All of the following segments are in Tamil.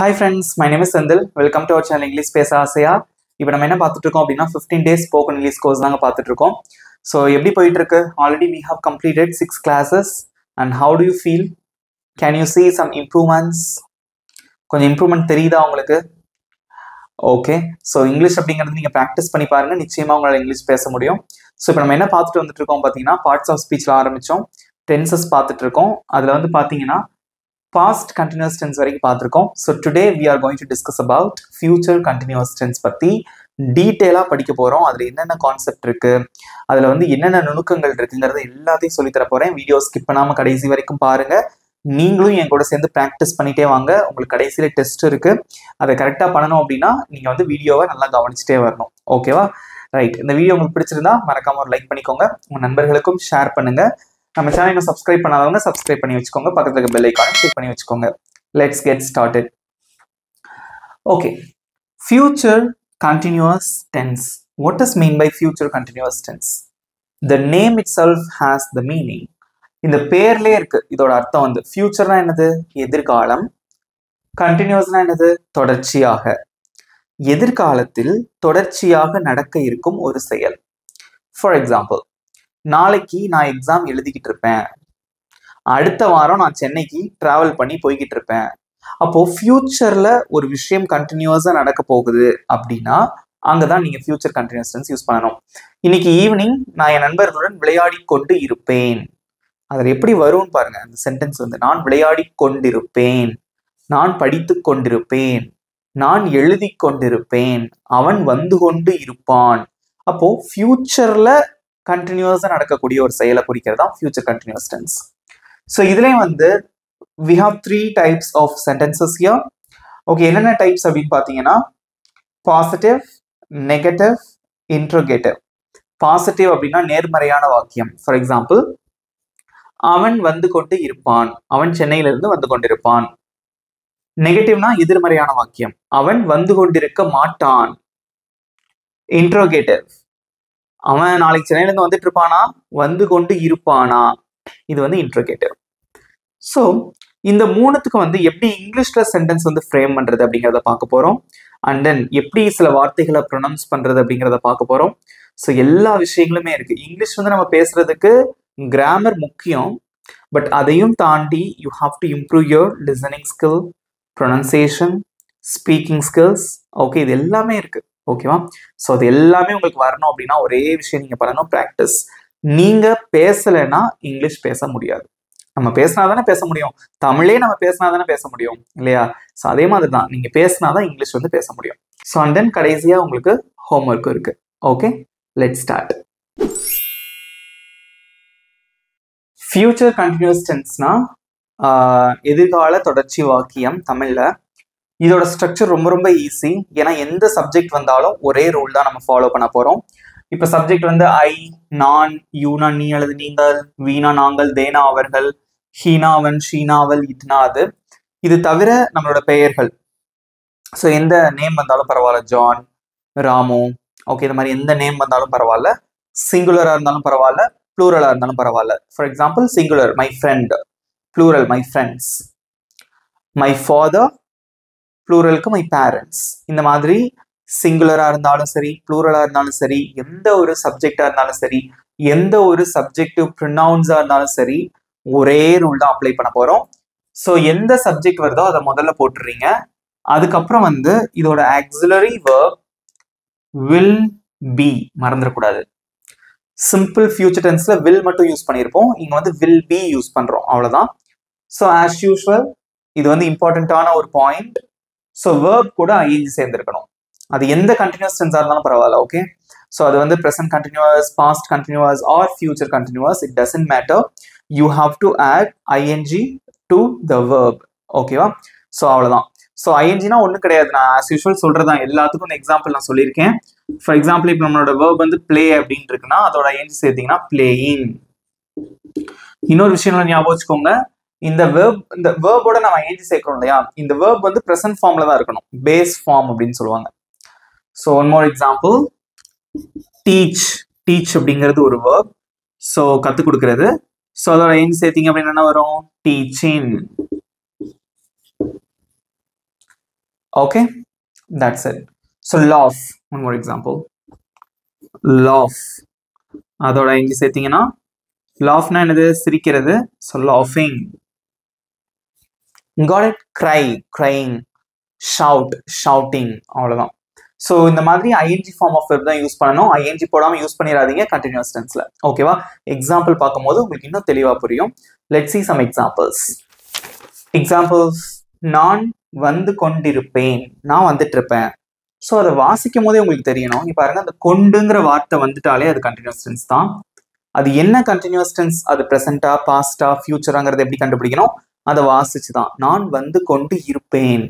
Hi friends, my name is Sandil. Welcome to our channel English Pesa Asaya. இப்போ நம்ம என்ன பார்த்துட்டு இருக்கோம் அப்படின்னா 15 days spoken English course தாங்க பார்த்துட்டு இருக்கோம். So எப்படி போயிட்டு இருக்கு? Already we have completed 6 classes and how do you feel? Can you see some improvements? கொஞ்சம் improvement தெரியுதா உங்களுக்கு? Okay. So இங்கிலீஷ் அப்படிங்கிறது நீங்க பிராக்டிஸ் பண்ணி பாருங்க, நிச்சயமா உங்களால இங்கிலீஷ் பேச முடியும். ஸோ இப்போ நம்ம என்ன பார்த்துட்டு வந்துட்டு இருக்கோம் பார்த்தீங்கன்னா பார்ட்ஸ் ஆஃப் ஸ்பீச்ல ஆரம்பிச்சோம், டென்சஸ் பார்த்துட்டு இருக்கோம். அதில் வந்து பார்த்தீங்கன்னா past continuous tense வரைக்கும் பார்த்திருக்கோம். So today we are going to discuss about future continuous tense பத்தி டீடைலா படிக்க போறோம். அதுல என்னென்ன கான்செப்ட் இருக்கு, அதுல வந்து என்னென்ன நுணுக்கங்கள் இருக்குங்கிறத எல்லாத்தையும் சொல்லி தர போறேன். வீடியோ ஸ்கிப் பண்ணாம கடைசி வரைக்கும் பாருங்க. நீங்களும் என் கூட சேர்ந்து பிராக்டிஸ் பண்ணிட்டே வாங்க. உங்களுக்கு கடைசியில டெஸ்ட் இருக்கு, அதை கரெக்டா பண்ணணும் அப்படின்னா நீங்க வந்து வீடியோவை நல்லா கவனிச்சுட்டே வரணும். ஓகேவா? ரைட். இந்த வீடியோ உங்களுக்கு பிடிச்சிருந்தா மறக்காம ஒரு லைக் பண்ணிக்கோங்க, உங்க நண்பர்களுக்கும் ஷேர் பண்ணுங்க. நம்ம சேனலை சப்ஸ்கிரைப் பண்ணாதவங்க சப்ஸ்கிரைப் பண்ணி வச்சுக்கோங்க, பக்கத்துல இருக்க பெல் ஐகானை கிளிக் பண்ணி வச்சுக்கோங்க. Let's get started. Okay, future continuous tense. What does mean by future continuous tense? The name itself has the meaning. இந்த பேர்லயே இருக்கு இதோட அர்த்தம். வந்து ஃபியூச்சர்னா என்னது? எதிர்காலம். கண்டினியூஸ்னா என்னது? தொடர்ச்சியாக. எதிர்காலத்தில் தொடர்ச்சியாக நடக்க இருக்கும் ஒரு செயல். ஃபார் எக்ஸாம்பிள், நாளைக்கு நான் எக்ஸாம் எழுதிக்கிட்டு இருப்பேன், அடுத்த வாரம் நான் சென்னைக்கு டிராவல் பண்ணி போய்கிட்டு இருப்பேன். அப்போ ஃபியூச்சர்ல ஒரு விஷயம் கண்டினியூஸா நடக்க போகுது அப்படின்னா அங்கதான் நீங்க ஃபியூச்சர் கண்டினியூஸ் டென்ஸ் யூஸ் பண்ணணும். இன்னைக்கு ஈவினிங் நான் என் நண்பர்களுடன் விளையாடி கொண்டு இருப்பேன். அதில் எப்படி வரும்னு பாருங்க. அந்த சென்டென்ஸ் வந்து நான் விளையாடி கொண்டிருப்பேன், நான் படித்து கொண்டிருப்பேன், நான் எழுதி கொண்டிருப்பேன், அவன் வந்து கொண்டு இருப்பான். அப்போ ஃபியூச்சர்ல கண்டினியூஸா நடக்கக்கூடிய ஒரு செயலை குறிக்கிறது தான் ஃபியூச்சர் கண்டினியூஸ் டென்ஸ். ஸோ இதுலயும் வந்து we have 3 types of sentences here. Okay, என்னென்ன டைப்ஸ் அப்படின்னு பார்த்தீங்கன்னா பாசிட்டிவ், நெகட்டிவ், இன்ட்ரோகேட்டிவ். பாசிட்டிவ் அப்படின்னா நேர்மறையான வாக்கியம். ஃபார் எக்ஸாம்பிள், அவன் வந்து கொண்டு இருப்பான், அவன் சென்னையிலிருந்து வந்து கொண்டிருப்பான். நெகட்டிவ்னா எதிர்மறையான வாக்கியம், அவன் வந்து கொண்டிருக்க மாட்டான். இன்ட்ரோகேட்டிவ், அவன் நாளைக்கு சென்னையிலேருந்து வந்துட்டு இருப்பானா, வந்து கொண்டு இருப்பானா. இது வந்து இன்ட்ரோகேட்டிவ். ஸோ இந்த மூணுத்துக்கு வந்து எப்படி இங்கிலீஷ்ல சென்டென்ஸ் வந்து ஃப்ரேம் பண்றது அப்படிங்கிறத பார்க்க போறோம். அண்ட் தென் எப்படி சில வார்த்தைகளை ப்ரொனவுன்ஸ் பண்றது அப்படிங்கிறத பார்க்க போறோம். ஸோ எல்லா விஷயங்களுமே இருக்கு. இங்கிலீஷ் வந்து நம்ம பேசுறதுக்கு கிராமர் முக்கியம், பட் அதையும் தாண்டி you have to improve your listening skill, pronunciation, speaking skills. Okay, இது எல்லாமே இருக்கு. ஓகேவா? ஸோ அது எல்லாமே உங்களுக்கு வரணும் அப்படின்னா ஒரே விஷயம் நீங்க பண்ணணும், ப்ராக்டிஸ். நீங்க பேசலைன்னா இங்கிலீஷ் பேச முடியாது. நம்ம பேசினா தானே பேச முடியும், தமிழே நம்ம பேசினா தானே பேச முடியும் இல்லையா? ஸோ அதே மாதிரி தான் நீங்க பேசினாதான் இங்கிலீஷ் வந்து பேச முடியும். ஸோ அண்ட் தென் கடைசியா உங்களுக்கு ஹோம்ஒர்க் இருக்கு. Okay, let's start. Future continuous டென்ஸ்னா எதிர்கால தொடர்ச்சி வாக்கியம் தமிழ்ல. இதோட ஸ்ட்ரக்சர் ரொம்ப ரொம்ப ஈஸி. ஏன்னா எந்த சப்ஜெக்ட் வந்தாலும் ஒரே ரூல் தான் நம்ம ஃபாலோ பண்ண போறோம். இப்ப சப்ஜெக்ட் வந்து ஐ, நான், யூனா நீ அல்லது நீங்கள், வீணா நாங்கள், தேனா அவர்கள், ஹீனா அவன், ஷீனா அவள், இட்னா அது. இது தவிர நம்மளோட பெயர்கள். ஸோ எந்த நேம் வந்தாலும் பரவாயில்ல, ஜான், ராமு, ஓகே, இந்த மாதிரி எந்த நேம் வந்தாலும் பரவாயில்ல. சிங்குலரா இருந்தாலும் பரவாயில்ல, ப்ளூரலா இருந்தாலும் பரவாயில்ல. For example, singular my friend, plural my friends. My father, ப்ளூரலுக்கு மை பேரண்ட்ஸ். இந்த மாதிரி சிங்குலரா இருந்தாலும் சரி, ப்ளூரலா இருந்தாலும் சரி, எந்த ஒரு சப்ஜெக்டா இருந்தாலும் சரி, எந்த ஒரு சப்ஜெக்டிவ் ப்ரொனவுன்ஸா இருந்தாலும் சரி, ஒரே ரூல் தான் அப்ளை பண்ண போறோம். ஸோ எந்த சப்ஜெக்ட் வருதோ அதை முதல்ல போட்டுறீங்க. அதுக்கப்புறம் வந்து இதோட ஆக்சிலரி வெர்ப் will be மறந்துடக்கூடாது. சிம்பிள் ஃபியூச்சர் டென்ஸ்ல will மட்டும் யூஸ் பண்ணியிருப்போம், இங்க வந்து will be யூஸ் பண்றோம், அவ்வளவுதான். ஸோ ஆஸ் யூஸ்வல் இது வந்து இம்பார்ட்டன்டான ஒரு பாயிண்ட். ஸோ வேர்ப் கூட ஐஎன்ஜி சேர்ந்துருக்கணும். அது எந்த கண்டினியூஸ் டென்ஸா இருந்தாலும் பரவாயில்ல. ஓகே, ஸோ அது வந்து present continuous, past continuous or future continuous, it doesn't matter. You have to add ING to the verb. ஓகேவா? ஸோ அவ்வளோதான். ஸோ ஐஎன்ஜினா ஒன்றும் கிடையாது, நான் ஆஸ் யூஸ்வல் சொல்றதான். எல்லாத்துக்கும் இந்த எக்ஸாம்பிள் நான் சொல்லியிருக்கேன். ஃபார் எக்ஸாம்பிள், இப்போ நம்மளோட வேர்ப் வந்து பிளே அப்படின்னு இருக்குன்னா அதோட ஐஎன்ஜி சேர்த்தீங்கன்னா பிளேயிங். இன்னொரு விஷயம் ஞாபகம் வச்சுக்கோங்க, இந்த வேர்போட நம்ம ஐஎன்ஜி சேர்க்கிறோம் இல்லையா, இந்த வேர்ப் வந்து ப்ரெசன்ட் ஃபார்ம்ல தான் இருக்கணும், பேஸ் ஃபார்ம் அப்படின்னு சொல்லுவாங்க. So one more example, teach. Teach அப்படிங்கிறது ஒரு வேர்ப், ஸோ கற்றுக் கொடுக்கறது. ஸோ அதோட ஐஎன்ஜி சேர்த்தீங்க அப்படின்னு என்ன வரும்? Teaching. Okay, that's it. So laugh, one more example. Laugh, அதோட இங்க சேர்த்தீங்கன்னா laugh-னா என்னது? சிரிக்கிறது. So laughing. Got it? Cry, crying. Shout, shouting. அவ்வளவுதான். ஸோ இந்த மாதிரி ஐஎன்ஜி ஃபார்ம் ஆஃப் வெர்ப் தான் யூஸ் பண்ணணும். ஐஎன்ஜி போடாமல் யூஸ் பண்ணிடாதீங்க கண்டினியூஸ் டென்ஸ்ல. ஓகேவா? எக்ஸாம்பிள் பார்க்கும்போது உங்களுக்கு இன்னும் தெளிவாக புரியும். Let's see some examples. Examples, நான் வந்து கொண்டிருப்பேன், நான் வந்துட்டு இருப்பேன். ஸோ அதை வாசிக்கும் போதே உங்களுக்கு தெரியணும். இப்போ பாருங்க, அந்த கொண்டுங்கிற வார்த்தை வந்துட்டாலே அது கண்டினியூஸ் டென்ஸ் தான். அது என்ன கண்டினியூஸ் டென்ஸ், அது ப்ரெசென்டா, பாஸ்டா, ஃபியூச்சராங்கிறது எப்படி கண்டுபிடிக்கணும்? அதை வாசிச்சு தான். நான் வந்து கொண்டு இருப்பேன்,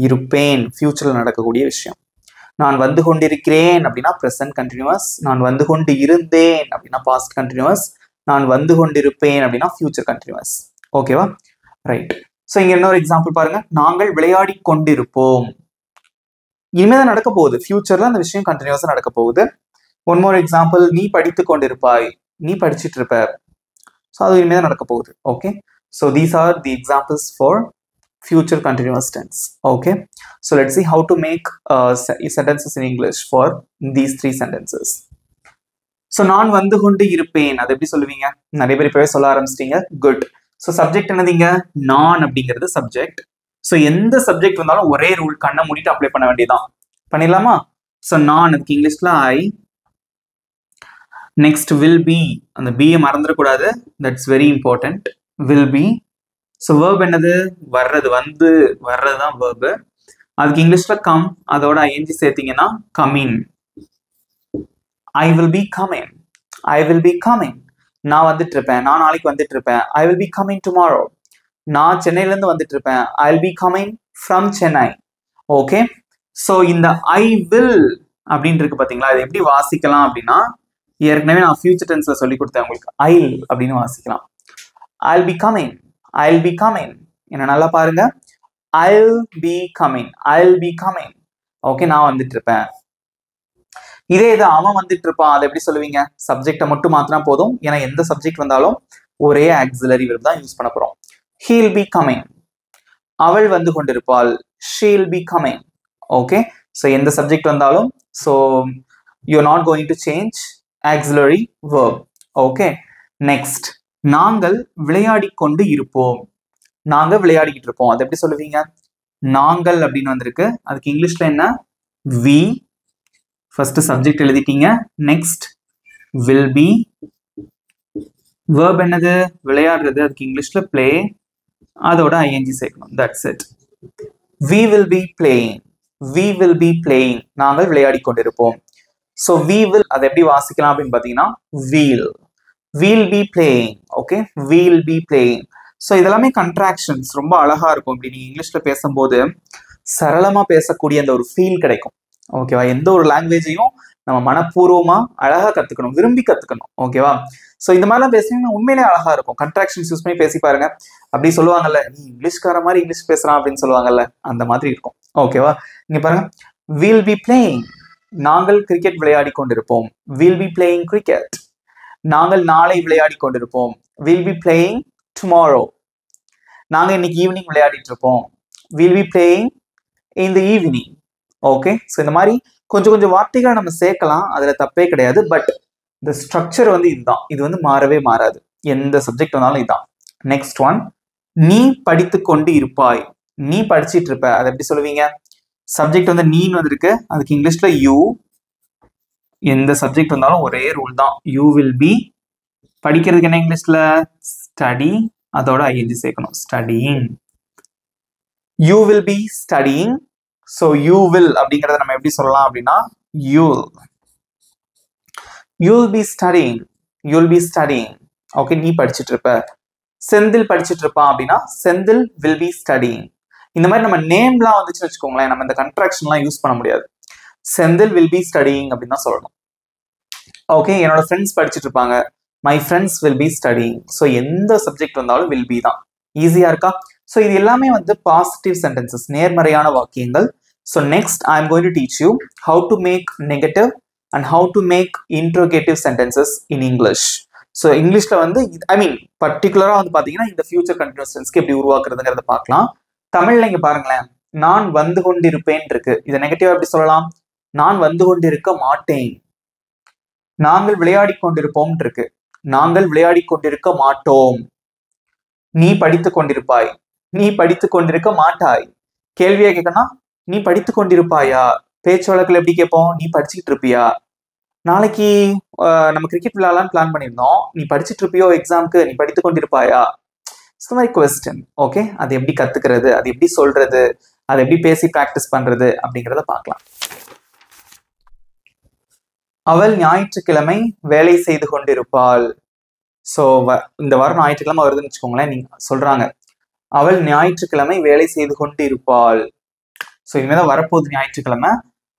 இருப்பேன் ஃபியூச்சர்ல நடக்கக்கூடிய விஷயம். நான் வந்து கொண்டிருக்கிறேன் அப்படின்னா ப்ரெசென்ட் கண்டினியூஸ். நான் வந்து கொண்டு இருந்தேன் அப்படின்னா பாஸ்ட் கண்டினியூஸ். நான் வந்து கொண்டிருப்பேன் அப்படின்னா ஃபியூச்சர் கண்டினியூஸ். ஓகேவா? ரைட். ஸோ இங்க இன்னொரு எக்ஸாம்பிள் பாருங்க, நாங்கள் விளையாடி கொண்டிருப்போம். இனிமேதான் நடக்க போகுது, ஃபியூச்சர்ல அந்த விஷயம் கண்டினியூஸா நடக்க போகுது. ஒன் மோர் எக்ஸாம்பிள், நீ படித்து கொண்டிருப்பாய், நீ படிச்சுட்டு இருப்ப. ஸோ அது இனிமேதான் நடக்க போகுது. Okay, so these are the examples for future continuous tense. Okay, so let's see how to make sentences in English for these three sentences. So நான் வந்து கொண்டு இருப்பேன், அது எப்படி சொல்லுவீங்க? நிறைய பேர் இப்பவே சொல்ல ஆரம்பிச்சிட்டீங்க. குட். ஸோ சப்ஜெக்ட் என்னதுங்க? நான் அப்படிங்கிறது சப்ஜெக்ட். ஸோ எந்த சப்ஜெக்ட் வந்தாலும் ஒரே ரூல், கண்ணை மூடிட்டு அப்ளை பண்ண வேண்டியதான். பண்ணிடலாமா? ஸோ நான், அதுக்கு இங்கிலீஷ்ல ஐ. நெக்ஸ்ட் வில் பி, அந்த பியை மறந்துடக்கூடாது, that's very important. Will be. So verb என்னது? வர்றது, வந்து வர்றது தான் வேர்பு. அதுக்கு இங்கிலீஷ்ல கம், அதோட ஐஎன்ஜி சேர்த்தீங்கன்னா coming. I will be coming, I will be coming. நான் வந்துட்டு இருப்பேன், நான் நாளைக்கு வந்துட்டு இருப்பேன். I will be coming tomorrow. நான் சென்னையில இருந்து வந்துட்டு இருப்பேன். I will be coming from Chennai. Okay, so இந்த ஐ வில் அப்படின்னு இருக்கு பாத்தீங்களா, இது எப்படி வாசிக்கலாம் அப்படின்னா, ஏற்கனவே நான் ஃபியூச்சர் டென்ஸ்ல சொல்லி கொடுத்தேன் உங்களுக்கு. ஐல் அப்படின்னு வாசிக்கலாம். ஐ will be coming, I'll be coming. என்ன நல்லா பாருங்க, I'll be coming, I'll be coming. Okay, நான் வந்துட்டு இருப்பேன். இதே இது அவன் வந்துட்டு இருப்பான், அதை எப்படி சொல்லுவீங்க? சப்ஜெக்டை மட்டும் மாத்தினா போதும், ஏன்னா எந்த சப்ஜெக்ட் வந்தாலும் ஒரே ஆக்சிலரி வெர்ப் தான் யூஸ் பண்ண போறோம். He'll be coming. அவள் வந்து கொண்டிருப்பாள், she'll be coming. Okay, so எந்த சப்ஜெக்ட் வந்தாலும், so you're not going to change auxiliary verb. Okay, next, நாங்கள் விளையாடி கொண்டு இருப்போம். நாங்க விளையாடிக்கிட்டு இருப்போம், அது எப்படி சொல்லுவீங்க? நாங்கள் அப்படின்னு வந்திருக்கு, அதுக்கு இங்கிலீஷ்ல என்ன? வி. ஃபர்ஸ்ட் சப்ஜெக்ட் எழுதிட்டீங்க. Next will be. வேர்ப் என்னது? விளையாடுறது, அதுக்கு இங்கிலீஷ்ல பிளே, அதோட ஐஎன்ஜி சேர்க்கணும். That's it. We will be playing, we will be playing. நாங்கள் விளையாடி கொண்டிருப்போம். ஸோ வி வில், அதை எப்படி வாசிக்கலாம் அப்படின்னு பார்த்தீங்கன்னா we'll. We'll be playing. Okay, we'll be playing. So இதெல்லாமே கண்ட்ராக்ஷன்ஸ், ரொம்ப அழகா இருக்கும். இப்படி நீங்க இங்கிலீஷ்ல பேசும்போது சரளமா பேசக்கூடிய அந்த ஒரு ஃபீல் கிடைக்கும். ஓகேவா? எந்த ஒரு லாங்குவேஜையும் நம்ம மனப்பூர்வமா அழகா கத்துக்கணும், விரும்பி கத்துக்கணும். ஓகேவா? ஸோ இந்த மாதிரிலாம் பேசுனீங்கன்னா உண்மையிலே அழகா இருக்கும். கண்ட்ராக்ஷன்ஸ் யூஸ் பண்ணி பேசி பாருங்க. அப்படி சொல்லுவாங்கல்ல, நீ இங்கிலீஷ்கார மாதிரி இங்கிலீஷ் பேசுறான் அப்படின்னு சொல்லுவாங்கல்ல, அந்த மாதிரி இருக்கும். ஓகேவா? இங்க பாருங்க, we'll be playing. நாங்கள் கிரிக்கெட் விளையாடி கொண்டிருப்போம். we'll be playing cricket. நாங்கள் நாளை விளையாடி கொண்டிருப்போம். We'll be playing tomorrow. நாங்க இன்னைக்கு ஈவினிங் விளையாடிட்டு இருப்போம். We'll be playing in the evening. Okay, so இந்த மாதிரி கொஞ்சம் கொஞ்சம் வார்த்தைகளை நம்ம சேர்க்கலாம், அதுல தப்பே கிடையாது. பட் இந்த ஸ்ட்ரக்சர் வந்து இதுதான், இது வந்து மாறவே மாறாது, எந்த சப்ஜெக்ட் வந்தாலும் இதுதான். நெக்ஸ்ட் ஒன், நீ படித்து கொண்டு இருப்பாய். நீ படிச்சுட்டு இருப்ப, அதை எப்படி சொல்லுவீங்க? சப்ஜெக்ட் வந்து நீன்னு வந்திருக்கு, அதுக்கு இங்கிலீஷ்ல யூ. எந்த சப்ஜெக்ட் வந்தாலும் ஒரே ரூல் தான், யூ வில் பி. படிக்கிறதுக்கு என்ன இங்கிலீஷ்ல? ஸ்டடி, அதோட ஐஎன்ஜி சேர்க்கணும், studying. You will be studying. So you will அப்படிங்கிறத நம்ம எப்படி சொல்லலாம் அப்படின்னா you'll. You'll be studying, you'll be studying. Okay, நீ படிச்சுட்டு இருப்ப. செந்தில் படிச்சுட்டு இருப்பான் அப்படின்னா செந்தில் வில் பி ஸ்டடியிங். இந்த மாதிரி நம்ம நேம்லாம் வந்துச்சுன்னு வச்சுக்கோங்களேன், நம்ம இந்த கண்ட்ராக்ஷன்லாம் யூஸ் பண்ண முடியாது. செந்தில் வில் பி ஸ்டடியிங் அப்படின்னு தான் சொல்லணும். ஓகே, என்னோட ஃப்ரெண்ட்ஸ் படிச்சுட்டு இருப்பாங்க, my friends will be studying. So எந்த சப்ஜெக்ட் வந்தாலும் வில் பி தான். ஈஸியா இருக்கா? ஸோ இது எல்லாமே வந்து பாசிட்டிவ் சென்டென்சஸ், நேர்மறையான வாக்கியங்கள். So next I am going to teach you how to make negative and how to make interrogative sentences in English. So இங்கிலீஷ்ல வந்து ஐ மீன் பர்டிகுலரா வந்து பாத்தீங்கன்னா இந்த ஃபியூச்சர் கண்டினியூஸ் டென்ஸ்க்கு எப்படி உருவாக்குறதுங்கிறத பார்க்கலாம். தமிழ்ல இங்க பாருங்களேன், நான் வந்து கொண்டிருப்பேன் இருக்கு. இதை நெகட்டிவா எப்படி சொல்லலாம்? நான் வந்து கொண்டிருக்க மாட்டேன். நாங்கள் விளையாடி கொண்டிருப்போம் இருக்கு. நாங்கள் விளையாடி கொண்டிருக்க மாட்டோம். நீ படித்துக் கொண்டிருப்பாய். நீ படித்துக் கொண்டிருக்க மாட்டாய். கேள்வியா கேட்கணும், நீ படித்துக் கொண்டிருப்பாயா? பேச்சு வழக்கில் எப்படி கேட்போம்? நீ படிச்சுக்கிட்டு இருப்பியா? நாளைக்கு நம்ம கிரிக்கெட் விளையாடலாம்னு பிளான் பண்ணியிருந்தோம். நீ படிச்சுட்டு இருப்பியோ எக்ஸாமுக்கு? நீ படித்துக் கொண்டிருப்பாயா? இந்த மாதிரி கொஸ்டின். ஓகே, அது எப்படி கத்துக்கிறது, அது எப்படி சொல்றது, அதை எப்படி பேசி பிராக்டிஸ் பண்றது அப்படிங்கிறத பார்க்கலாம். அவள் ஞாயிற்றுக்கிழமை வேலை செய்து கொண்டிருப்பாள். ஸோ இந்த வாரம் ஞாயிற்றுக்கிழமை வருதுன்னு வச்சுக்கோங்களேன். நீங்க சொல்றாங்க அவள் ஞாயிற்றுக்கிழமை வேலை செய்து கொண்டு இருப்பாள். ஸோ இனிமேதான் வரப்போகுது ஞாயிற்றுக்கிழமை.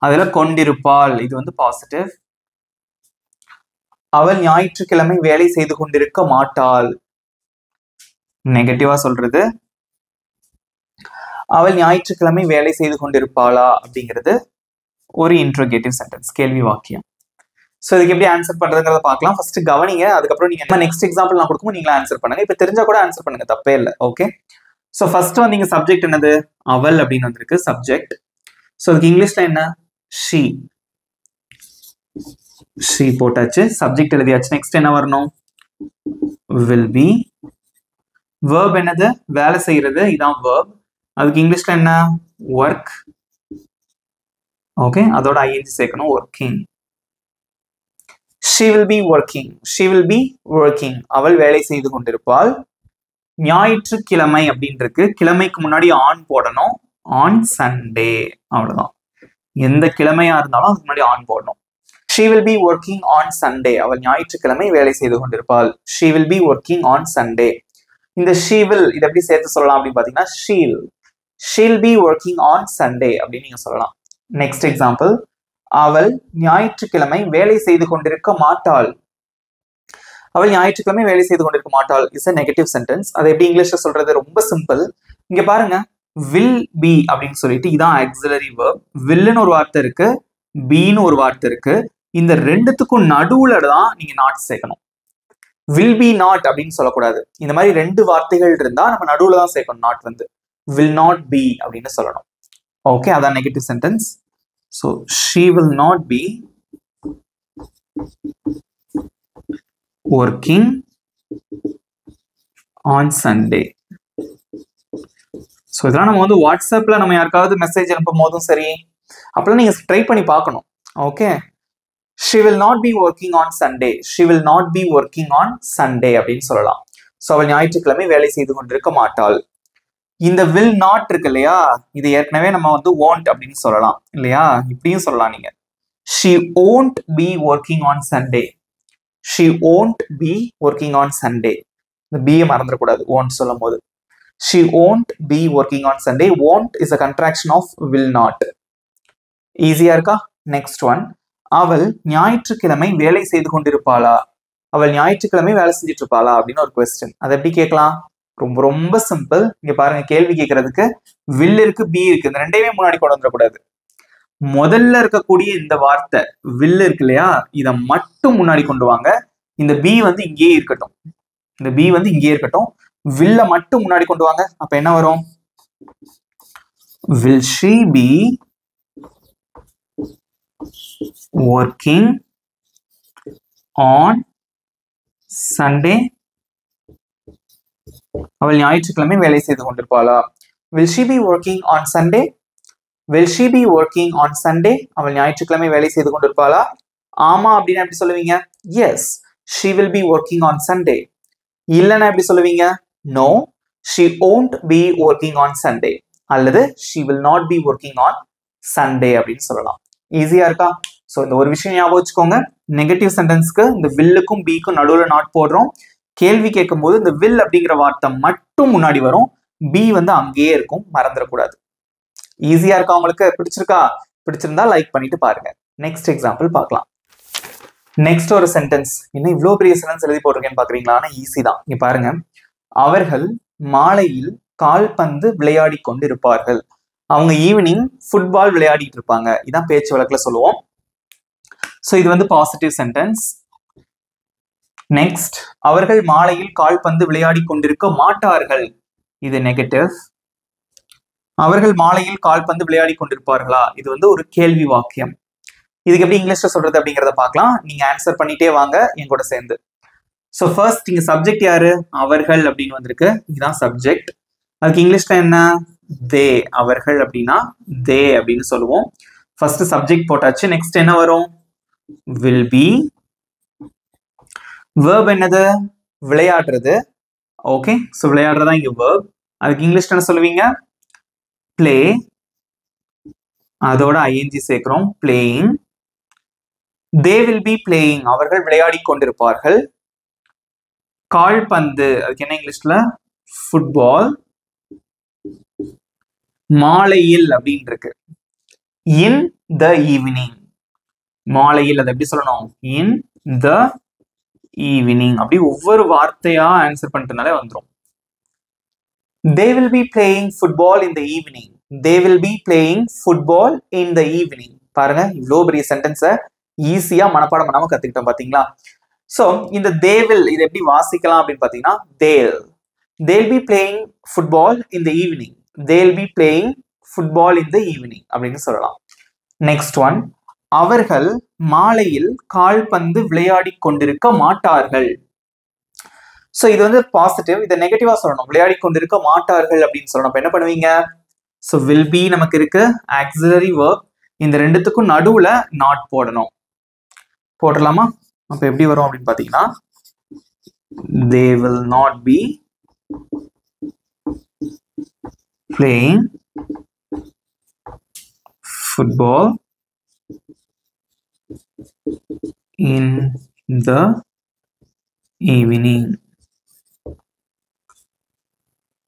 அதுல கொண்டிருப்பாள் இது வந்து பாசிட்டிவ். அவள் ஞாயிற்றுக்கிழமை வேலை செய்து கொண்டிருக்க மாட்டாள். நெகட்டிவா சொல்றது. அவள் ஞாயிற்றுக்கிழமை வேலை செய்து கொண்டிருப்பாளா அப்படிங்கிறது ஒரு இன்ட்ரோகேட்டிவ் சென்டென்ஸ், கேள்வி வாக்கியம். ஸோ இதுக்கு எப்படி ஆன்சர் பண்றதுங்கிறத பார்க்கலாம். ஃபர்ஸ்ட் கவனிங்க, அதுக்கப்புறம் நீங்க நெக்ஸ்ட் எக்ஸாம்பிள் நான் கொடுக்கும் நீங்களே ஆன்சர் பண்ணுங்க. இப்ப தெரிஞ்சா கூட ஆன்சர் பண்ணுங்க, தப்பே இல்லை. ஓகே, ஸோ ஃபர்ஸ்ட் வந்து நீங்க சப்ஜெக்ட் என்னது? அவள் அப்படின்னு வந்திருக்கு சப்ஜெக்ட். ஸோ அதுக்கு இங்கிலீஷ்ல என்ன? ஷீ. ஷீ போட்டாச்சு, சப்ஜெக்ட் எழுதியாச்சு. நெக்ஸ்ட் என்ன வரணும்? Will be. வேர்ப் என்னது? வேலை செய்யறது, இதான் வேர்ப். அதுக்கு இங்கிலீஷ்ல என்ன? ஒர்க். ஓகே, அதோட ஐஎன்ஜி சேர்க்கணும், working. she will be working. she will be working. அவள் வேலை செய்து கொண்டிருப்பாள். ஞாயிற்றுக்கிழமை அப்படின்னு இருக்கு. கிழமைக்கு முன்னாடி ஆன் போடணும். ஆன் சண்டே, அவ்வளவுதான். எந்த கிழமையா இருந்தாலும் அதுக்கு முன்னாடி ஆன் போடணும். she will be working on Sunday. அவள் ஞாயிற்றுக்கிழமை வேலை செய்து கொண்டிருப்பாள். she will be working on Sunday. இந்த she will இதை எப்படி சேர்த்து சொல்லலாம் அப்படின்னு பாத்தீங்கன்னா she'll be working on Sunday அப்படின்னு நீங்க சொல்லலாம். நெக்ஸ்ட் எக்ஸாம்பிள், அவள் ஞாயிற்றுக்கிழமை வேலை செய்து கொண்டிருக்க மாட்டாள். அவள் ஞாயிற்றுக்கிழமை வேலை செய்து கொண்டிருக்க மாட்டாள் இஸ் a நெகட்டிவ் சென்டென்ஸ். அதை எப்படி இங்கிலீஷ்ல சொல்றது? ரொம்ப சிம்பிள். இங்க பாருங்க, will be அப்படின்னு சொல்லிட்டு இதான் ஆக்சிலரி verb. willன்னு ஒரு வார்த்தை இருக்கு, beன்னு ஒரு வார்த்தை இருக்கு. இந்த ரெண்டுத்துக்கும் நடுவுல தான் நீங்க நாட் சேர்க்கணும். will be not அப்படின்னு சொல்லக்கூடாது. இந்த மாதிரி ரெண்டு வார்த்தைகள் இருந்தா நம்ம நடுவுல தான் சேர்க்கணும். நாட் வந்து will not be அப்படின்னு சொல்லணும். ஓகே, அதான் negative sentence. So she will not be working on Sunday. So இதெல்லாம் நம்ம வந்து வாட்ஸ்அப்ல நம்ம யாருக்காவது மெசேஜ் அனுப்பும் போதும் சரி, அப்பெல்லாம் நீங்க ட்ரை பண்ணி பார்க்கணும். Okay, she will not be working on Sunday. she will not be working on Sunday அப்படின்னு சொல்லலாம். ஸோ அவள் ஞாயிற்றுக்கிழமை வேலை செய்து கொண்டிருக்க மாட்டாள். இந்த will not இருக்கு இல்லையா, இது ஏற்கனவே நம்ம வந்து won't அப்படின்னு சொல்லலாம் இல்லையா, இப்படியும் சொல்லலாம் நீங்க. she won't be working on Sunday. she won't be working on Sunday. இந்த b மறந்துடக்கூடாது won't சொல்லும் போது. she won't be working on Sunday. won't is a contraction of will not. ஈஸியா இருக்கா? நெக்ஸ்ட் ஒன், அவள் ஞாயிற்றுக்கிழமை வேலை செய்து கொண்டிருப்பாளா? அவள் ஞாயிற்றுக்கிழமை வேலை செஞ்சுட்டு இருப்பாளா அப்படின்னு ஒரு கொஸ்டின். அதை எப்படி கேட்கலாம்? ரொம்ப ரொம்ப சிம்பிள். இங்க பாருங்க, கேள்வி கேட்கறதுக்கு will இருக்கு, b இருக்கு. இந்த ரெண்டையுமே முன்னாடி கொண்டு வந்துடக்கூடாது. முதல்ல இருக்கக்கூடிய இந்த வார்த்தை will இருக்கு இல்லையா, இதை மட்டும் முன்னாடி கொண்டு வாங்க. இந்த b வந்து இங்கேயே இருக்கட்டும். இந்த b வந்து இங்கேயே இருக்கட்டும். will மட்டும் முன்னாடி கொண்டு வாங்க. அப்ப என்ன வரும்? will she be working on Sunday? அவள் ஞாயிற்றுக்கிழமை வேலை செய்து கொண்டிருப்பாளா? will she be working on Sunday? will she be working on Sunday? அவள் ஞாயிற்றுக்கிழமை வேலை செய்து கொண்டிருப்பாளா? ஆமா அப்படின்னா எப்படி சொல்லுவீங்க? yes, she will be working on Sunday. இல்லைன்னா எப்படி சொல்லுவீங்க? no, she won't be working on Sunday. அல்லது she will not be working on Sunday அப்படின்னு சொல்லலாம். ஈஸியா இருக்கா? ஸோ இந்த ஒரு விஷயம் ஞாபகம் வச்சுக்கோங்க. நெகட்டிவ் சென்டென்ஸ்க்கு இந்த வில்லுக்கும் பிக்கும் நடுவில் நாட் போடுறோம். கேள்வி கேட்கும் போது இந்த will அப்படிங்கிற வார்த்தை மட்டும் முன்னாடி வரும், b வந்து அங்கேயே இருக்கும், மறந்துடக்கூடாது. ஈஸியா இருக்கா உங்களுக்கு? பிடிச்சிருக்கா? பிடிச்சிருந்தா லைக் பண்ணிட்டு பாருங்க. நெக்ஸ்ட் எக்ஸாம்பிள் பார்க்கலாம். நெக்ஸ்ட் ஒரு சென்டென்ஸ். இன்னும் இவ்வளவு பெரிய சென்டென்ஸ் எழுதி போட்டிருக்கேன்னு பாக்குறீங்களா? ஆனா ஈஸி தான். இங்க பாருங்க, அவர்கள் மாலையில் கால்பந்து விளையாடி கொண்டு இருப்பார்கள். அவங்க ஈவினிங் ஃபுட்பால் விளையாடிட்டு இருப்பாங்க. இதான் பேச்சு வழக்குல சொல்லுவோம். ஸோ இது வந்து பாசிட்டிவ் சென்டென்ஸ். நெக்ஸ்ட், அவர்கள் மாலையில் கால்பந்து விளையாடி கொண்டிருக்க மாட்டார்கள். இது நெகட்டிவ். அவர்கள் மாலையில் கால்பந்து விளையாடி கொண்டிருப்பார்களா? இது வந்து ஒரு கேள்வி வாக்கியம். இதுக்கு எப்படி இங்கிலீஷ்ல சொல்றது அப்படிங்கிறத பார்க்கலாம். நீங்க ஆன்சர் பண்ணிட்டே வாங்க என் கூட சேர்ந்து. ஸோ ஃபர்ஸ்ட் இங்க சப்ஜெக்ட் யாரு? அவர்கள் அப்படின்னு வந்திருக்கு. இதுதான் சப்ஜெக்ட். அதுக்கு இங்கிலீஷ்ல என்ன? தே. அவர்கள் அப்படின்னா தே அப்படின்னு சொல்லுவோம். ஃபர்ஸ்ட் சப்ஜெக்ட் போட்டாச்சு. நெக்ஸ்ட் என்ன வரும்? Will be. verb என்னது? விளையாடுறது. ஓகே, ஸோ விளையாடுறதா இங்க verb. அதுக்கு இங்கிலீஷ்ல என்ன சொல்லுவீங்க? பிளே. அதோட ஐஎன்ஜி சேர்க்கிறோம். Playing. They will be playing. அவர்கள் விளையாடி கொண்டிருப்பார்கள். கால்பந்து, அதுக்கு என்ன இங்கிலீஷ்ல? ஃபுட்பால். மாலையில் அப்படின்னு இருக்கு. இன் த ஈவினிங். மாலையில் அதை எப்படி சொல்லணும்? இன் த ஈவினிங். அப்படி ஒவ்வொரு வார்த்தையா ஆன்சர் பண்ணிட்டனாலே வந்துடும். They will be playing football in the evening. They will be playing football in the evening. பாருங்க, இவ்வளோ பெரிய சென்டென்ஸை ஈஸியா மனப்பாடம் பண்ணாம கத்துக்கிட்டோம் பாத்தீங்களா? ஸோ இந்த they will இதை எப்படி வாசிக்கலாம் அப்படின்னு பாத்தீங்கன்னா, they'll be playing football in the evening. They'll be playing football in the evening அப்படின்னு சொல்லலாம். நெக்ஸ்ட் ஒன், அவர்கள் மாலையில் கால்பந்து விளையாடி கொண்டிருக்க மாட்டார்கள். ஸோ இது வந்து பாசிட்டிவ். இதை நெகட்டிவா சொல்லணும். விளையாடி கொண்டிருக்க மாட்டார்கள் அப்படின்னு சொல்லணும். அப்ப என்ன பண்ணுவீங்க? ஸோ வில் பி நமக்கு இருக்கு, ஆக்சிலரி verb. இந்த ரெண்டுத்துக்கும் நடுவுல நாட் போடணும். போடலாமா? அப்ப எப்படி வரும் அப்படின்னு பாத்தீங்கன்னா, they will not be playing football in the evening.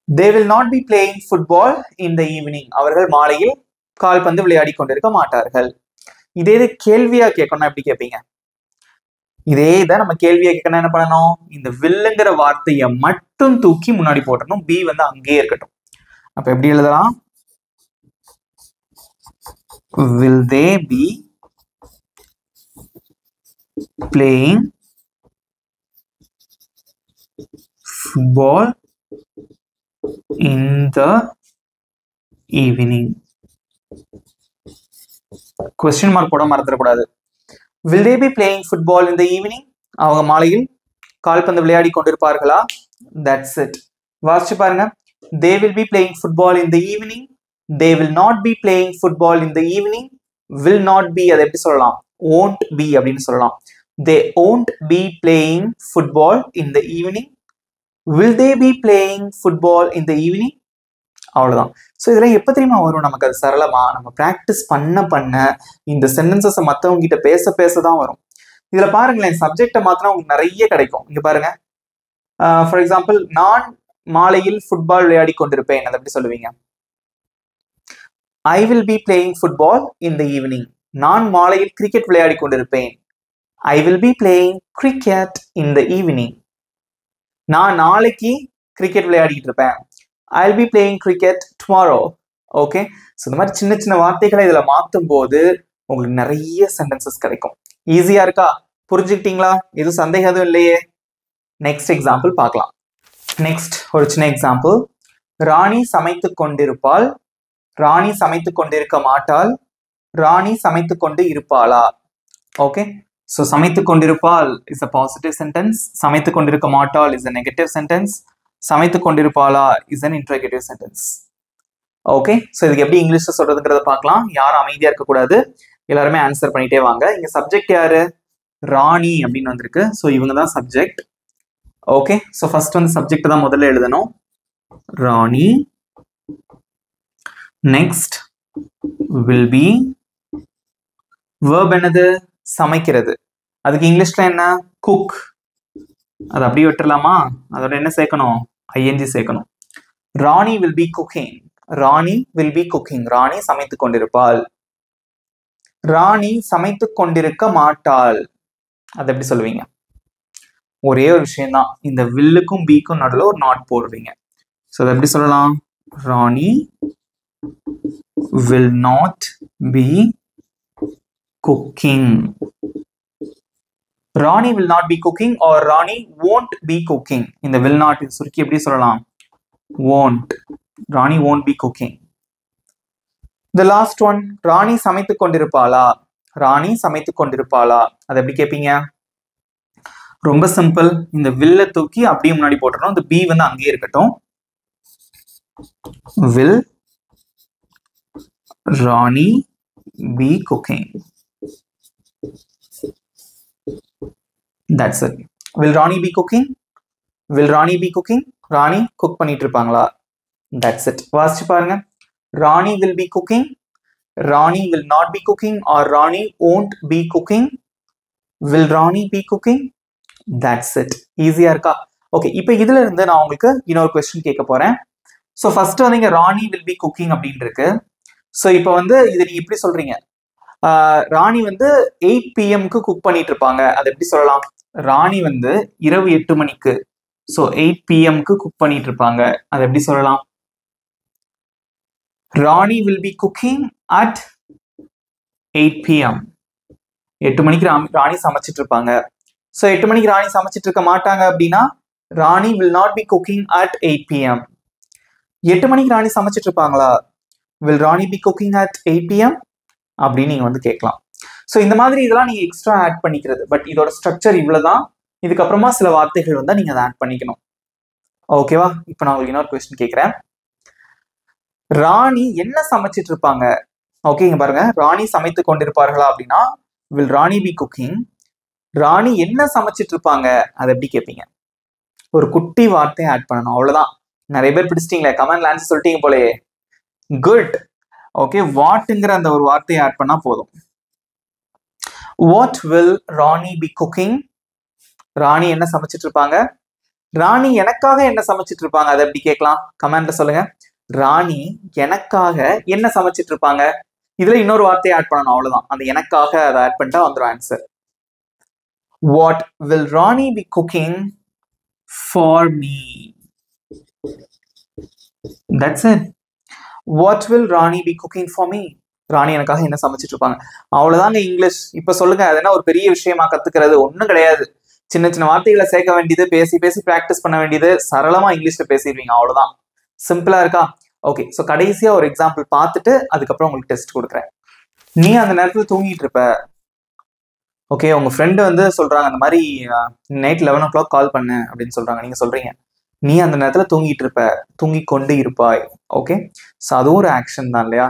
They will not be playing football in the evening. அவர்கள் மாலையில் கால்பந்து விளையாடி கொண்டிருக்க மாட்டார்கள். இதே இது கேள்வியா கேட்கணும். எப்படி கேட்பீங்க? இதே இதை நம்ம கேள்வியா கேட்கணும். என்ன பண்ணணும்? இந்த வில்லுங்கிற வார்த்தையை மட்டும் தூக்கி முன்னாடி போட்டணும். பி வந்து அங்கேயே இருக்கட்டும். அப்ப எப்படி எழுதலாம்? Will they be playing football in the evening? Question mark போட மறந்துடக்கூடாது. Will they be playing football in the evening? அவங்க மாலையில் கால்பந்து விளையாடி கொண்டிருப்பார்களா? That's it. வாசிச்சு பாருங்க. They will be playing football in the evening. They will not be playing football in the evening. Will not be அதை எப்படி சொல்லலாம்? Won't be அப்படின்னு சொல்லலாம். They won't be playing football in the evening. Will they be playing football in the evening? அவ்வளவுதான். ஸோ இதெல்லாம் எப்போ தெரியுமா வரும்? நமக்கு அது சரளமா நம்ம ப்ராக்டிஸ் பண்ண இந்த சென்டென்சஸை மற்றவங்க கிட்ட பேச தான் வரும். இதுல பாருங்களேன், சப்ஜெக்டை மாத்தினா உங்களுக்கு நிறைய கிடைக்கும். இங்க பாருங்க, ஃபார் எக்ஸாம்பிள், நான் மாலையில் ஃபுட்பால் விளையாடி கொண்டிருப்பேன். அதை எப்படி சொல்லுவீங்க? I will be playing football in the evening. நான் மாலையில் கிரிக்கெட் விளையாடி கொண்டிருப்பேன். I will be playing cricket in the evening. நான் நாளைக்கு கிரிக்கெட் விளையாடிட்டு இருப்பேன். I'll be playing cricket tomorrow. Okay, so இந்த மாதிரி சின்ன சின்ன வார்த்தைகளை இதுல மாற்றும் போது உங்களுக்கு நிறைய சென்டென்சஸ் கிடைக்கும். ஈஸியா இருக்கா? புரிஞ்சுக்கிட்டீங்களா? எதுவும் சந்தேகம் எதுவும் இல்லையே? நெக்ஸ்ட் எக்ஸாம்பிள் பார்க்கலாம். நெக்ஸ்ட் ஒரு சின்ன எக்ஸாம்பிள். ராணி சமைத்து கொண்டிருப்பாள். ராணி சமைத்து கொண்டிருக்க மாட்டாள். ராணி சமைத்து கொண்டு இருப்பாளா? ஓகே, ஸோ சமைத்து கொண்டிருப்பாள் இஸ் அ பாசிட்டிவ் சென்டென்ஸ். சமைத்து கொண்டிருக்க மாட்டாள் இஸ் அ நெகட்டிவ் சென்டென்ஸ். சமைத்து கொண்டிருப்பாளா is an interrogative sentence. Okay, so இதுக்கு எப்படி இங்கிலீஷ்ல சொல்றதுங்கிறத பார்க்கலாம். யாரும் அமைதியா இருக்கக்கூடாது, எல்லாருமே ஆன்சர் பண்ணிட்டே வாங்க. இங்க சப்ஜெக்ட் யாரு? ராணி அப்படின்னு வந்திருக்கு. ஸோ இவங்க தான் சப்ஜெக்ட். ஓகே, ஸோ ஃபர்ஸ்ட் வந்து சப்ஜெக்ட் தான் முதல்ல எழுதணும். Rani. Next will be. verb என்னது? சமைக்கிறது. அதுக்கு இங்கிலீஷ்ல என்ன? cook. அது அப்படியே விட்டுலாமா? அதோட என்ன சேர்க்கணும்? ஐஎன்ஜி சேர்க்கணும். ராணி will be cooking. Rani will be cooking. ராணி சமைத்து கொண்டிருப்பாள். ராணி சமைத்து கொண்டிருக்க மாட்டாள். அது எப்படி சொல்லுவீங்க? ஒரே ஒரு விஷயம் தான், இந்த வில்லுக்கும் பீக்கும் நடுவில் ஒரு நாட் போடுவீங்க. ஸோ அதை எப்படி சொல்லலாம்? ராணி will not be cooking. Rani will not be cooking or Rani won't be cooking. இந்த will not சுருக்கி எப்படி சொல்லலாம்? won't. Rani won't be cooking. The last one, ராணி சமைத்துக் கொண்டிருப்பாளா? ராணி சமைத்துக் கொண்டிருப்பாளா? அது எப்படி கேட்பீங்க? ரொம்ப சிம்பிள். இந்த வில்ல தூக்கி அப்படியே முன்னாடி போட்டுறோம். இந்த பி வந்து அங்கேயே இருக்கட்டும். Will Rani be cooking? That's it. Will Rani be cooking? Will Rani be cooking? Rani cook பண்ணிட்டு இருப்பாங்களா? That's it. வாசிச்சு பாருங்க. Rani will be cooking. Rani will not be cooking or Rani won't be cooking. Will Rani be cooking? That's it. ஈஸியா இருக்கா? ஓகே, இப்போ இதுல இருந்து நான் உங்களுக்கு இன்னொரு கொஸ்டின் கேட்க போறேன். ஸோ ஃபர்ஸ்ட் வந்து இங்க ராணி வில் பி குக்கிங் அப்படின்னு இருக்கு. ஸோ இப்போ வந்து இது நீங்க எப்படி சொல்றீங்க? ராணி வந்து 8 PM குக் பண்ணிட்டு இருப்பாங்க. அது எப்படி சொல்லலாம்? ராணி வந்து இரவு 8 மணிக்கு, ஸோ 8 PM குக் பண்ணிட்டு இருப்பாங்க. அது எப்படி சொல்லலாம்? Rani will be cooking at 8 PM. 8 மணிக்கு ராணி சமைச்சிட்டு இருப்பாங்க. ஸோ 8 மணிக்கு ராணி சமைச்சிட்டு இருக்க மாட்டாங்க அப்படின்னா Rani will not be cooking at 8 PM. 8 மணிக்கு ராணி சமைச்சிட்டு இருப்பாங்களா? Will Rani be cooking at 8 PM அப்படின்னு நீங்க வந்து கேட்கலாம். ஸோ இந்த மாதிரி இதெல்லாம் நீங்க எக்ஸ்ட்ரா ஆட் பண்ணிக்கிறது. பட் இதோட ஸ்ட்ரக்சர் இவ்வளவுதான். இதுக்கப்புறமா சில வார்த்தைகள் வந்து நீங்க அதை ஆட் பண்ணிக்கணும். ஓகேவா? இப்போ நான் உங்களுக்கு இன்னொரு கொஸ்டின் கேட்கிறேன். ராணி என்ன சமைச்சிட்டு இருப்பாங்க? ஓகே, இங்க பாருங்க. ராணி சமைத்து கொண்டிருப்பார்களா அப்படின்னா will Rani be cooking. Rani என்ன சமைச்சிட்டு இருப்பாங்க? அதை எப்படி கேட்பீங்க? ஒரு குட்டி வார்த்தையை ஆட் பண்ணணும், அவ்வளவுதான். நிறைய பேர் பிடிச்சிட்டீங்களே, கமெண்ட்ல ஆன்சர் சொல்லிட்டீங்க போலயே. குட். ஓகே, வாட்ங்கிற அந்த ஒரு வார்த்தையை ஆட் பண்ணா போதும். What will Rani be cooking? Rani என்ன சமைச்சிட்டு இருப்பாங்க? ராணி எனக்காக என்ன சமைச்சிட்டு இருப்பாங்க? அதை எப்படி கேட்கலாம்? கமெண்ட்ல சொல்லுங்க. ராணி எனக்காக என்ன சமைச்சிட்டு இருப்பாங்க? இதுல இன்னொரு வார்த்தையை ஆட் பண்ணணும், அவ்வளவுதான். அந்த எனக்காக அதை ஆட் பண்ணிட்டா வந்துடும் answer. What will Rani be cooking for me? That's it. What will Rani be cooking for me? ராணி எனக்காக என்ன சமைச்சிட்டு இருப்பாங்க? அவ்வளவுதாங்க இங்கிலீஷ். இப்ப சொல்லுங்க, அது என்ன ஒரு பெரிய விஷயமா கத்துக்கிறது? ஒண்ணும் கிடையாது. சின்ன சின்ன வார்த்தைகளை சேர்க்க வேண்டியது, பேசி பேசி பிராக்டிஸ் பண்ண வேண்டியது, சரளமா இங்கிலீஷ்ல பேசிடுவீங்க, அவ்வளவுதான். சிம்பிளா இருக்கா? ஓகே, ஸோ கடைசியா ஒரு எக்ஸாம்பிள் பார்த்துட்டு அதுக்கப்புறம் உங்களுக்கு டெஸ்ட் கொடுக்குறேன். நீ அந்த நேரத்துல தூங்கிட்டு இருப்ப. ஓகே, உங்க ஃப்ரெண்டு வந்து சொல்றாங்க இந்த மாதிரி நைட் 11 o'clock கால் பண்ணு அப்படின்னு சொல்றாங்க. நீங்க சொல்றீங்க நீ அந்த நேரத்துல தூங்கிட்டு இருப்ப, தூங்கி கொண்டு இருப்பாய். ஓகே, ஸோ அதுவும் ஒரு ஆக்ஷன் தான் இல்லையா?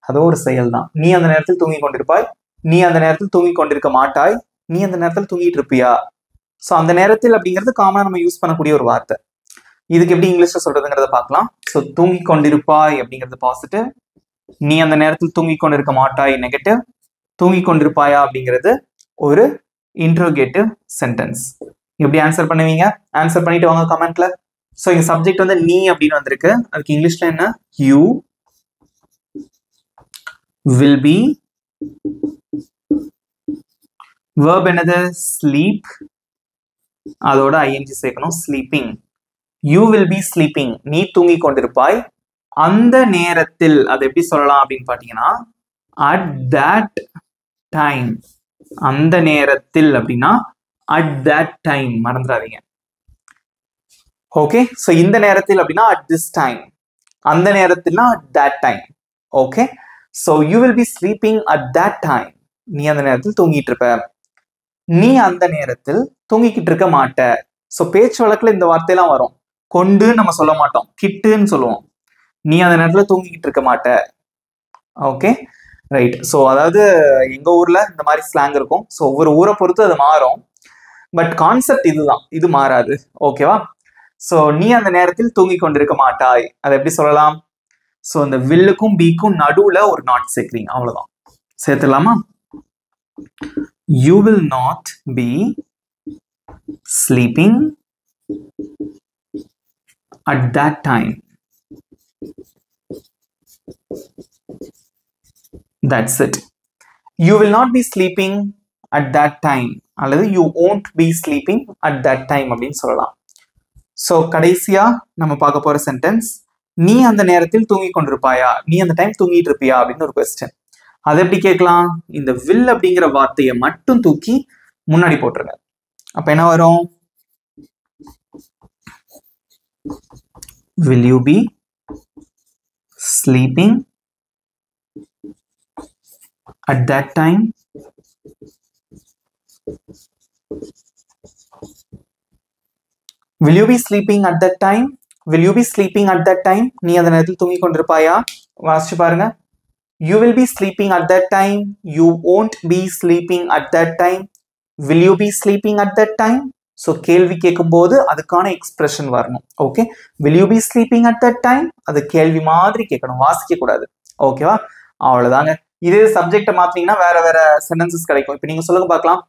அதுவும் ஒரு செயல் தான். நீ அந்த நேரத்தில் தூங்கி கொண்டிருப்பாய், நீ அந்த நேரத்தில் தூங்கி கொண்டிருக்க மாட்டாய், நீ அந்த நேரத்தில் தூங்கிட்டு இருப்பியா? ஸோ அந்த நேரத்தில் அப்படிங்கிறது காமனா நம்ம யூஸ் பண்ணக்கூடிய ஒரு வார்த்தை. இதுக்கு எப்படி இங்கிலீஷ்ல சொல்றதுங்கிறத பார்க்கலாம். ஸோ தூங்கி கொண்டிருப்பாய் அப்படிங்கிறது பாசிட்டிவ், நீ அந்த நேரத்தில் தூங்கி கொண்டிருக்க மாட்டாய் நெகட்டிவ், தூங்கி கொண்டிருப்பாயா அப்படிங்கிறது ஒரு இன்ட்ரோகேட்டிவ் சென்டென்ஸ். எப்படி ஆன்சர் பண்ணுவீங்க? ஆன்சர் பண்ணிட்டு வாங்க கமெண்ட்ல. ஸோ இங்க சப்ஜெக்ட் வந்து நீ அப்படின்னு வந்திருக்கு. அதுக்கு இங்கிலீஷ்ல என்ன? You will be. verb என்னது? ஸ்லீப். அதோட ஐஎன்ஜி சேர்க்கணும், sleeping. You will be sleeping. நீ தூங்கி கொண்டிருப்பாய் அந்த நேரத்தில். அது எப்படி சொல்லலாம் அப்படின்னு பாத்தீங்கன்னா at that time. அந்த நேரத்தில் அப்படின்னா at that time, மறந்துடாதீங்க. ஓகே, ஸோ இந்த நேரத்தில் அப்படின்னா at this time, அந்த நேரத்தில்னா at that time. Okay, so you will be sleeping at that time. நீ அந்த நேரத்தில் தூங்கிட்டு இருப்ப. நீ அந்த நேரத்தில் தூங்கிக்கிட்டு இருக்க மாட்ட. ஸோ பேச்சு வழக்குல இந்த வார்த்தையெல்லாம் வரும். கொண்டு நம்ம சொல்ல மாட்டோம், கிட்டுன்னு சொல்லுவோம். நீ அந்த நேரத்தில் தூங்கிக்கிட்டு இருக்க மாட்ட. Okay, right. ஸோ அதாவது எங்க ஊர்ல இந்த மாதிரி ஸ்லாங் இருக்கும். ஸோ ஒவ்வொரு ஊரை பொறுத்து அது மாறும். பட் கான்செப்ட் இதுதான், இது மாறாது. ஓகேவா? ஸோ நீ அந்த நேரத்தில் தூங்கி கொண்டிருக்க மாட்டாய். அதை எப்படி சொல்லலாம்? ஸோ இந்த வில்லுக்கும் பிக்கும் நடுவுல ஒரு நாட் சேர்க்கிறீங்க, அவ்வளவுதான். சேர்த்துலாமா? You will not be sleeping at that time. That's it. You will not be sleeping at that time அல்லது you won't be sleeping at that time அப்படின்னு சொல்லலாம். ஸோ கடைசியா நம்ம பார்க்க போற சென்டென்ஸ், நீ அந்த நேரத்தில் தூங்கி கொண்டிருப்பாயா, நீ அந்த டைம் தூங்கிட்டு இருப்பியா அப்படின்னு ஒரு கொஸ்டின். அதை எப்படி கேட்கலாம்? இந்த வில் அப்படிங்கிற வார்த்தையை மட்டும் தூக்கி முன்னாடி போட்டுருங்க. அப்ப என்ன வரும்? Will you be sleeping at that time will you be sleeping at that time will you be sleeping at that time நீ அந்த நேரத்தில் தூங்கிக் கொண்டிருப்பாயா வாசிச்சு பாருங்க you will be sleeping at that time you won't be sleeping at that time will you be sleeping at that time so கேள்வி கேட்கும்போது அதுக்கான எக்ஸ்பிரஷன் வரணும் okay will you be sleeping at that time அது கேள்வி மாதிரி கேட்கணும் வாசிக்க கூடாது ஓகேவா அவ்வளவுதாங்க இது சப்ஜெக்ட்டை மாத்தீங்கன்னா வேற வேற சென்டென்சஸ் கிடைக்கும் இப்போ நீங்க சொல்லுங்க பார்க்கலாம்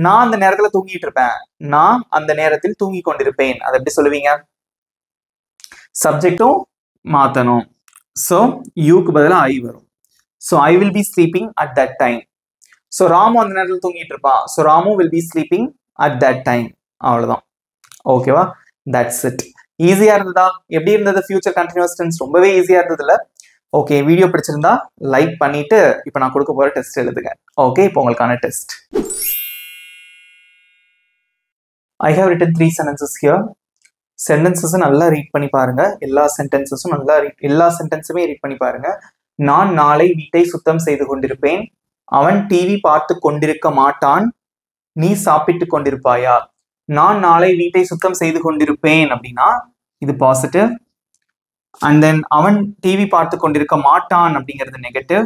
நான் அந்த நேரத்துல தூங்கிட்டு இருப்பேன் நான் அந்த நேரத்தில் தூங்கி கொண்டிருப்பேன் அதை எப்படி சொல்லுவீங்க சப்ஜெக்டும் மாத்தணும் so யூக்கு பதிலா ஐ வரும் so I will be sleeping at that time so Ramu அந்த நேரத்துல தூங்கிட்டு இருப்பான் so Ramu will be sleeping at that time அவ்வளவுதான் ஓகேவா that's it ஈஸியா இருந்ததா எப்படி இருந்தது ஃபியூச்சர் கண்டினியூஸ் டென்ஸ் ரொம்பவே ஈஸியா இருந்ததுல ஓகே வீடியோ பிடிச்சிருந்தா லைக் பண்ணிட்டு இப்போ நான் கொடுக்க போற டெஸ்ட் எழுதுங்க ஓகே இப்போ உங்களுக்கான test I have written 3 sentences here sentences நல்லா ரீட் பண்ணி பாருங்க எல்லா சென்டென்சஸும் எல்லா சென்டென்ஸுமே ரீட் பண்ணி பாருங்க நான் நாளை வீட்டை சுத்தம் செய்து கொண்டிருப்பேன் அவன் டிவி பார்த்து கொண்டிருக்க மாட்டான் நீ சாப்பிட்டு கொண்டிருப்பாயா நான் நாளை வீட்டை சுத்தம் செய்து கொண்டிருப்பேன் அப்படின்னா இது பாசிட்டிவ் அண்ட் தென் அவன் டிவி பார்த்து கொண்டிருக்க மாட்டான் அப்படிங்கிறது நெகட்டிவ்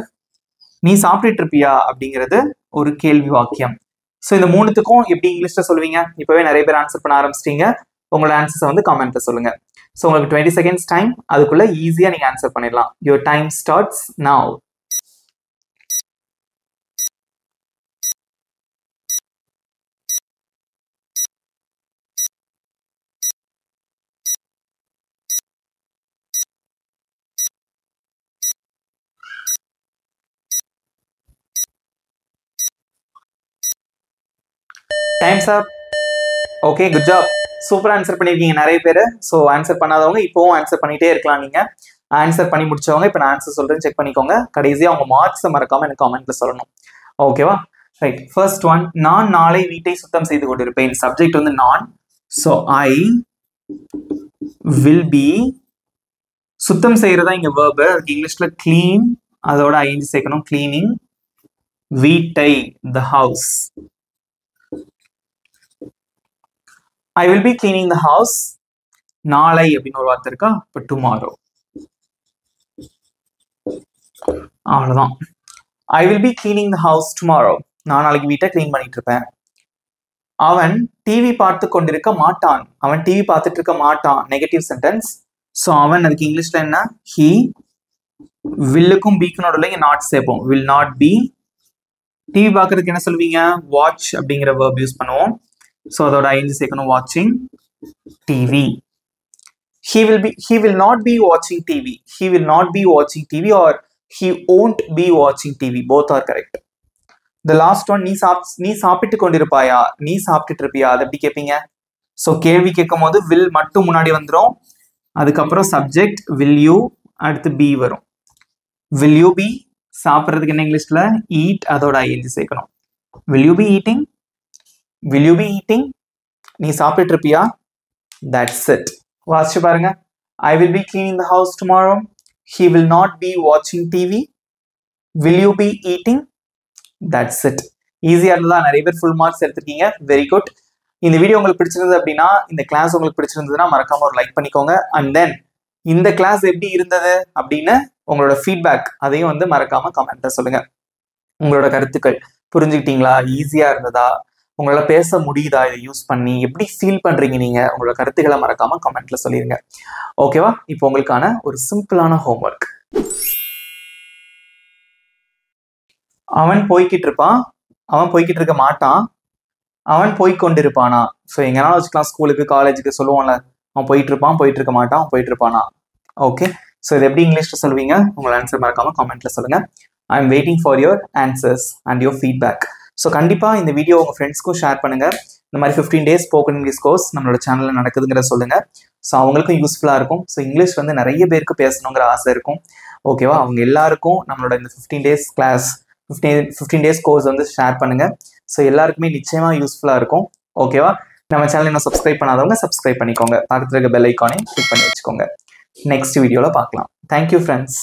நீ சாப்பிட்டுட்டு இருப்பியா அப்படிங்கிறது ஒரு கேள்வி வாக்கியம் ஸோ இந்த மூணுத்துக்கும் எப்படி இங்கிலீஷ்ல சொல்லுவீங்க இப்பவே நிறைய பேர் ஆன்சர் பண்ண ஆரம்பிச்சிட்டீங்க உங்களோட ஆன்சர்ஸை வந்து கமெண்ட்ல சொல்லுங்க ஸோ உங்களுக்கு 20 seconds டைம் அதுக்குள்ள ஈஸியா நீங்க ஆன்சர் பண்ணிடலாம் your time starts now times up okay good job சூப்பரா ஆன்சர் பண்ணிருக்கீங்க நிறைய பேர் ஸோ ஆன்சர் பண்ணாதவங்க இப்போவும் ஆன்சர் பண்ணிட்டே இருக்கலாம் நீங்க ஆன்சர் பண்ணி முடிச்சவங்க இப்போ நான் ஆன்சர் சொல்றேன் செக் பண்ணிக்கோங்க கடைசியா உங்க மார்க்ஸை மறக்காம எனக்கு கமெண்ட்ல சொல்லணும் ஓகேவா ரைட் ஃபர்ஸ்ட் ஒன் நான் நாளை வீட்டை சுத்தம் செய்து கொண்டிருப்பேன் சப்ஜெக்ட் வந்து நான் ஸோ ஐ வில் பி சுத்தம் செய்யறதா இங்க verb அதுக்கு இங்கிலீஷ்ல கிளீன் அதோட ஐந்து சேர்க்கணும் கிளீனிங் வீட்டை the house I will be cleaning the house நாளை அப்படின்னு ஒரு வார்த்தை இருக்கா இப்போ டுமாரோ அவ்வளவுதான் I will be cleaning the house tomorrow நான் நாளைக்கு வீட்டை கிளீன் பண்ணிட்டு இருப்பேன் அவன் டிவி பார்த்து கொண்டிருக்க மாட்டான் அவன் டிவி பார்த்துட்டு இருக்க மாட்டான் நெகட்டிவ் சென்டென்ஸ் ஸோ அவன் அதுக்கு இங்கிலீஷ்ல என்ன he வில்லுக்கும் பீக்கும் நடுவில் இங்க நாட் சேர்ப்போம் will not be டிவி பார்க்கறதுக்கு என்ன சொல்வீங்க வாட்ச் அப்படிங்கிற verb யூஸ் பண்ணுவோம் ஸோ அதோட ஐந்து சேர்க்கணும் வாட்சிங் TV he will not be watching TV he will not be watching TV or he won't be watching TV both are correct the last one நீ சாப்பிட்டு கொண்டிருப்பாயா நீ சாப்பிட்டுட்டு இருப்பியா அதை எப்படி கேட்பீங்க ஸோ கேள்வி கேட்கும் போது will மட்டும் முன்னாடி வந்துடும் அதுக்கப்புறம் சப்ஜெக்ட் will you அடுத்து be வரும் will you be சாப்பிட்றதுக்கு என்ன இங்கிலீஷ்ல eat அதோட ஐந்து சேர்க்கணும் will you be eating will you be eating நீ சாப்பிட்டு இருப்பியா that's it வாசிச்சு பாருங்க I will be cleaning the house tomorrow he will not be watching TV will you be eating that's it ஈஸியா இருந்தா நிறைய பேர் ஃபுல் மார்க்ஸ் எடுத்திருக்கீங்க வெரி குட் இந்த வீடியோ உங்களுக்கு பிடிச்சிருந்தது அப்படின்னா இந்த கிளாஸ் உங்களுக்கு பிடிச்சிருந்ததுன்னா மறக்காம ஒரு லைக் பண்ணிக்கோங்க அண்ட் தென் இந்த கிளாஸ் எப்படி இருந்தது அப்படின்னு உங்களோட ஃபீட்பேக் அதையும் வந்து மறக்காம கமெண்ட்ல சொல்லுங்க உங்களோட கருத்துக்கள் புரிஞ்சுக்கிட்டீங்களா ஈஸியா இருந்ததா உங்களால பேச முடியுதா இதை யூஸ் பண்ணி எப்படி ஃபீல் பண்றீங்க நீங்க உங்களோட கருத்துக்களை மறக்காம கமெண்ட்ல சொல்லிருங்க ஓகேவா இப்போ உங்களுக்கான ஒரு சிம்பிளான ஹோம்ஒர்க் அவன் போய்கிட்டு இருப்பான் அவன் போய்கிட்டு இருக்க மாட்டான் அவன் போய்கொண்டிருப்பானா ஸோ எங்கனாலும் வச்சுக்கலாம் ஸ்கூலுக்கு காலேஜுக்கு சொல்லுவோம்ல அவன் போயிட்டு இருப்பான் போயிட்டு இருக்க மாட்டான் அவன் போயிட்டு இருப்பானா ஓகே ஸோ இது எப்படி இங்கிலீஷ்ல சொல்லுவீங்க உங்களோட ஆன்சர் மறக்காம கமெண்ட்ல சொல்லுங்க I am waiting for your answers and your feedback so கண்டிப்பாக இந்த வீடியோ உங்கள் ஃப்ரெண்ட்ஸ்க்கும் ஷேர் பண்ணுங்க இந்த மாதிரி 15 days ஸ்போக்கன் இங்கிலீஷ் கோர்ஸ் நம்மளோட சேனலில் நடக்குதுங்கிறத சொல்லுங்க ஸோ அவங்களுக்கும் யூஸ்ஃபுல்லாக இருக்கும் ஸோ இங்கிலீஷ் வந்து நிறைய பேருக்கு பேசணுங்கிற ஆசை இருக்கும் ஓகேவா அவங்க எல்லாருக்கும் நம்மளோட இந்த 15 days கிளாஸ் 15 days கோர்ஸ் வந்து ஷேர் பண்ணுங்க ஸோ எல்லாருக்குமே நிச்சயமா யூஸ்ஃபுல்லாக இருக்கும் ஓகேவா நம்ம சேனல் இன்னும் சப்ஸ்கிரைப் பண்ணாதவங்க சப்ஸ்கிரைப் பண்ணிக்கோங்க பக்கத்துல இருக்க பெல் ஐக்கானையும் கிளிக் பண்ணி வச்சுக்கோங்க நெக்ஸ்ட் வீடியோவில் பார்க்கலாம் தேங்க்யூ ஃப்ரெண்ட்ஸ்